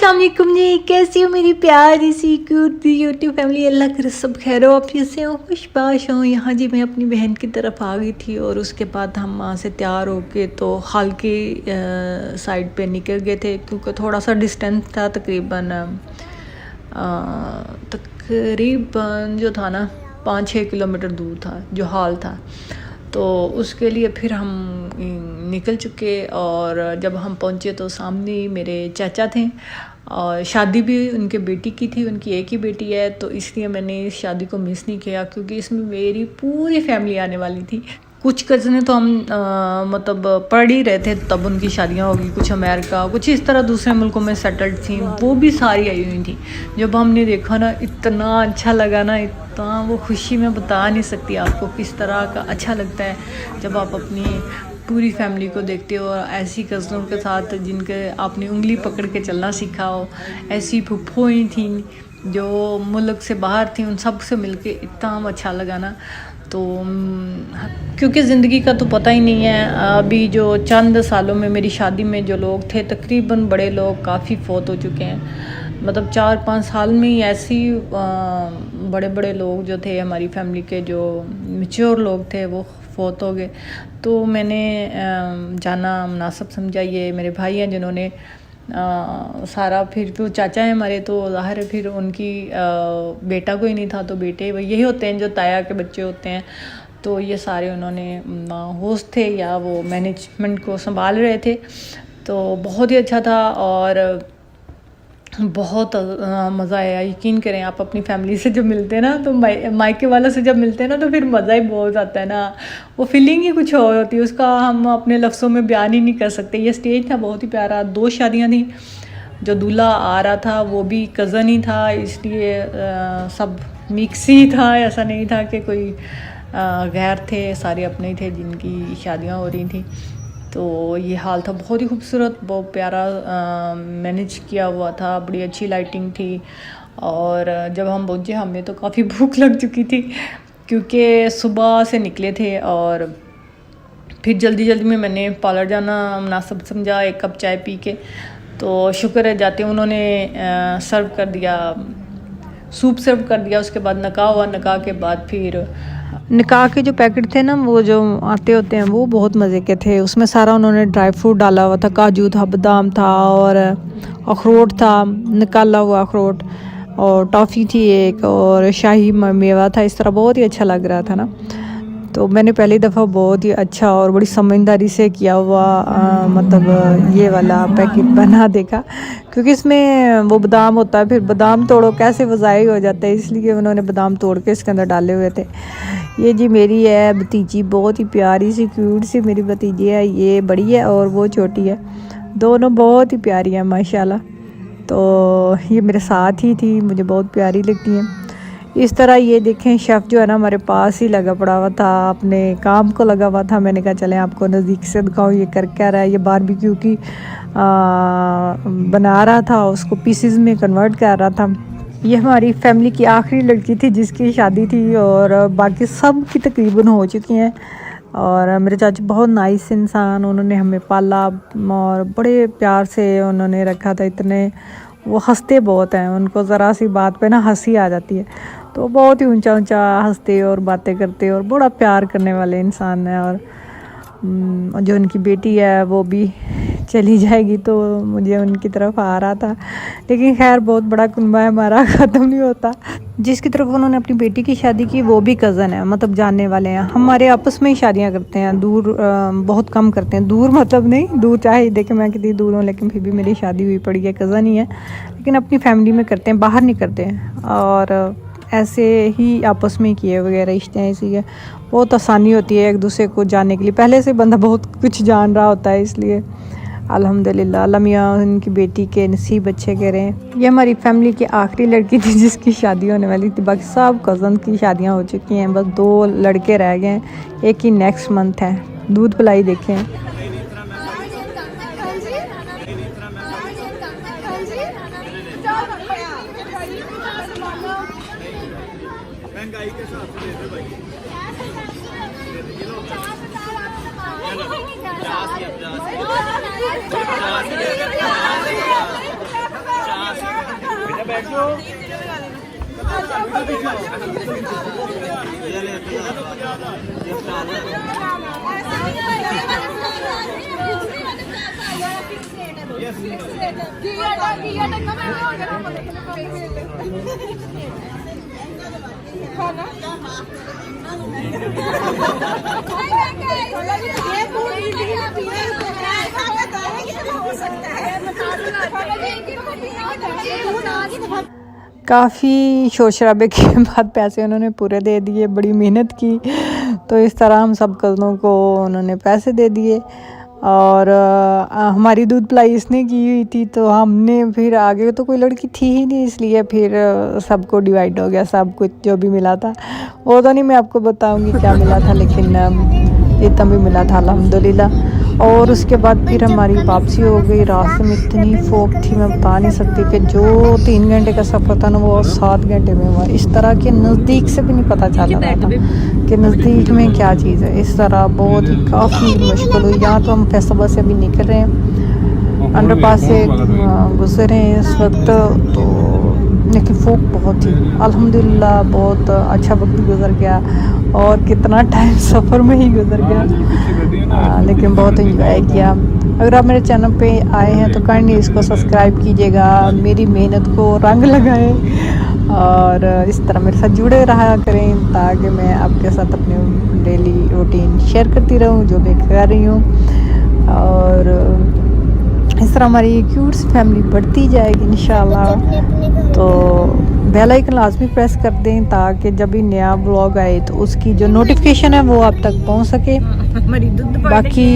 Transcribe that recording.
अस्सलाम वालेकुम जी, कैसी हो मेरी प्यारी सी क्यूट यूट्यूब फैमिली। अल्लाह करे सब खैर हो, आप से हो, खुशबाश हो। यहाँ जी मैं अपनी बहन की तरफ आ गई थी और उसके बाद हम वहाँ से तैयार होके तो हाल की साइड पे निकल गए थे, क्योंकि थोड़ा सा डिस्टेंस था, तकरीबन जो था ना 5-6 किलोमीटर दूर था जो हाल था। तो उसके लिए फिर हम निकल चुके और जब हम पहुँचे तो सामने मेरे चाचा थे और शादी भी उनके बेटी की थी, उनकी एक ही बेटी है, तो इसलिए मैंने इस शादी को मिस नहीं किया, क्योंकि इसमें मेरी पूरी फैमिली आने वाली थी। कुछ कज़ने तो हम मतलब पढ़ ही रहे थे तब उनकी शादियां होगी, कुछ अमेरिका, कुछ इस तरह दूसरे मुल्कों में सेटल्ड थी, वो भी सारी आई हुई थी। जब हमने देखा ना इतना अच्छा लगा ना, इतना वो खुशी मैं बता नहीं सकती आपको किस तरह का अच्छा लगता है जब आप अपनी पूरी फैमिली को देखते हो और ऐसी कज़नों के साथ जिनके आपने उंगली पकड़ के चलना सीखा हो। ऐसी फुफ्फोई थी जो मुल्क से बाहर थी, उन सब से मिलके इतना अच्छा लगा ना। तो क्योंकि ज़िंदगी का तो पता ही नहीं है, अभी जो चंद सालों में मेरी शादी में जो लोग थे तकरीबन बड़े लोग काफ़ी फौत हो चुके हैं। मतलब 4-5 साल में ही ऐसी बड़े बड़े लोग जो थे हमारी फैमिली के, जो मैच्योर लोग थे, वो फौत हो गए। तो मैंने जाना मुनासिब समझा। ये मेरे भाई हैं जिन्होंने सारा, फिर तो चाचा है हमारे, तो ज़ाहिर है फिर उनकी बेटा कोई नहीं था, तो बेटे यही होते हैं जो ताया के बच्चे होते हैं। तो ये सारे उन्होंने होस्ट थे या वो मैनेजमेंट को संभाल रहे थे। तो बहुत ही अच्छा था और बहुत मज़ा आया। यकीन करें, आप अपनी फैमिली से जब मिलते हैं ना, तो मायके वालों से जब मिलते हैं ना, तो फिर मज़ा ही बहुत आता है ना। वो फीलिंग ही कुछ और होती है, उसका हम अपने लफ्ज़ों में बयान ही नहीं कर सकते। ये स्टेज था बहुत ही प्यारा। 2 शादियाँ थी। जो दूल्हा आ रहा था वो भी कज़न ही था, इसलिए सब मिक्स ही था। ऐसा नहीं था कि कोई गैर थे, सारे अपने ही थे जिनकी शादियाँ हो रही थी। तो ये हाल था, बहुत ही खूबसूरत, बहुत प्यारा मैनेज किया हुआ था, बड़ी अच्छी लाइटिंग थी। और जब हम पहुँचे हमें तो काफ़ी भूख लग चुकी थी, क्योंकि सुबह से निकले थे। और फिर जल्दी जल्दी में मैंने पार्लर जाना मुनासिब समझा, 1 कप चाय पी के। तो शुक्र है जाते उन्होंने सर्व कर दिया, सूप सर्व कर दिया। उसके बाद निकाह हुआ, निकाह के बाद फिर निकाह के जो पैकेट थे ना, वो जो आते होते हैं, वो बहुत मज़े के थे। उसमें सारा उन्होंने ड्राई फ्रूट डाला हुआ था, काजू था, बादाम था और अखरोट था, निकाला हुआ अखरोट, और टॉफ़ी थी एक, और शाही मेवा था। इस तरह बहुत ही अच्छा लग रहा था ना। तो मैंने पहली दफ़ा बहुत ही अच्छा और बड़ी समझदारी से किया हुआ मतलब ये वाला पैकेट बना देखा, क्योंकि इसमें वो बादाम होता है, फिर बादाम तोड़ो कैसे वो ज़ाया हो जाता है, इसलिए उन्होंने बादाम तोड़ के इसके अंदर डाले हुए थे। ये जी मेरी है भतीजी, बहुत ही प्यारी सी क्यूट सी मेरी भतीजी है। ये बड़ी है और वो छोटी है, दोनों बहुत ही प्यारी हैं माशाल्लाह। तो ये मेरे साथ ही थी, मुझे बहुत प्यारी लगती हैं। इस तरह ये देखें, शेफ़ जो है ना हमारे पास ही लगा पड़ा हुआ था, अपने काम को लगा हुआ था। मैंने कहा चलें आपको नज़दीक से दिखाओ ये कर क्या रहा है। ये बारबेक्यू की बना रहा था, उसको पीसेस में कन्वर्ट कर रहा था। ये हमारी फैमिली की आखिरी लड़की थी जिसकी शादी थी, और बाकी सब की तकरीबन हो चुकी हैं। और मेरे चाचा बहुत नाइस इंसान, उन्होंने हमें पाला और बड़े प्यार से उन्होंने रखा था। इतने वो हंसते बहुत हैं, उनको ज़रा सी बात पे ना हंसी आ जाती है, तो बहुत ही ऊंचा ऊंचा हंसते और बातें करते और बड़ा प्यार करने वाले इंसान हैं। और जो उनकी बेटी है वो भी चली जाएगी, तो मुझे उनकी तरफ आ रहा था, लेकिन खैर बहुत बड़ा कुनबा है हमारा, ख़त्म नहीं होता। जिसकी तरफ उन्होंने अपनी बेटी की शादी की वो भी कज़न है, मतलब जानने वाले हैं। हमारे आपस में ही शादियां करते हैं, दूर बहुत कम करते हैं। दूर मतलब नहीं, दूर चाहे देखें मैं कितनी दूर हूँ, लेकिन फिर भी मेरी शादी हुई पड़ी है, कज़न ही है, लेकिन अपनी फैमिली में करते हैं, बाहर नहीं करते हैं। और ऐसे ही आपस में किए वगैरह रिश्ते हैं, इसलिए बहुत आसानी होती है एक दूसरे को जानने के लिए। पहले से बंदा बहुत कुछ जान रहा होता है, इसलिए अल्हम्दुलिल्लाह अल्लाह मियाँ उनकी बेटी के नसीब अच्छे करें। ये हमारी फैमिली की आखिरी लड़की थी जिसकी शादी होने वाली थी, बाकी सब कज़न की शादियाँ हो चुकी हैं, बस 2 लड़के रह गए हैं, एक ही नेक्स्ट मंथ है। दूध पिलाई देखें। महंगाई के साथ भाई बैठो काफ़ी शोर शराबे के बाद पैसे उन्होंने पूरे दे दिए, बड़ी मेहनत की, तो इस तरह हम सब कज़नों को उन्होंने पैसे दे दिए। और हमारी दूध पिलाई इसने की हुई थी, तो हमने फिर आगे तो कोई लड़की थी ही नहीं, इसलिए फिर सबको डिवाइड हो गया, सब कुछ जो भी मिला था। वो तो नहीं मैं आपको बताऊंगी क्या मिला था, लेकिन इतना भी मिला था अल्हम्दुलिल्लाह। और उसके बाद फिर हमारी वापसी हो गई। रास्ते में इतनी फोक थी, मैं बता नहीं सकती कि जो 3 घंटे का सफ़र था ना वो 7 घंटे में हुआ। इस तरह के नज़दीक से भी नहीं पता चल रहा था कि नज़दीक में क्या चीज़ है। इस तरह बहुत ही काफ़ी मुश्किल हुई। यहाँ तो हम फैसला से अभी निकल रहे हैं, अंडरपास से गुजर रहे हैं इस वक्त, तो लेकिन फोक बहुत थी। अल्हम्दुलिल्लाह बहुत अच्छा वक्त गुजर गया, और कितना टाइम सफ़र में ही गुजर गया, लेकिन बहुत इंजॉय किया। अगर आप मेरे चैनल पे आए हैं तो काइंडली इसको सब्सक्राइब कीजिएगा, मेरी मेहनत को रंग लगाएं, और इस तरह मेरे साथ जुड़े रहा करें, ताकि मैं आपके साथ अपने डेली रूटीन शेयर करती रहूं जो मैं कर रही हूँ। और इस तरह हमारी क्यूट सी फैमिली बढ़ती जाएगी इंशाल्लाह। तो बेल आइकन लाजमी प्रेस कर दें, ताकि जब भी नया ब्लॉग आए तो उसकी जो नोटिफिकेशन है वो आप तक पहुंच सके। बाकी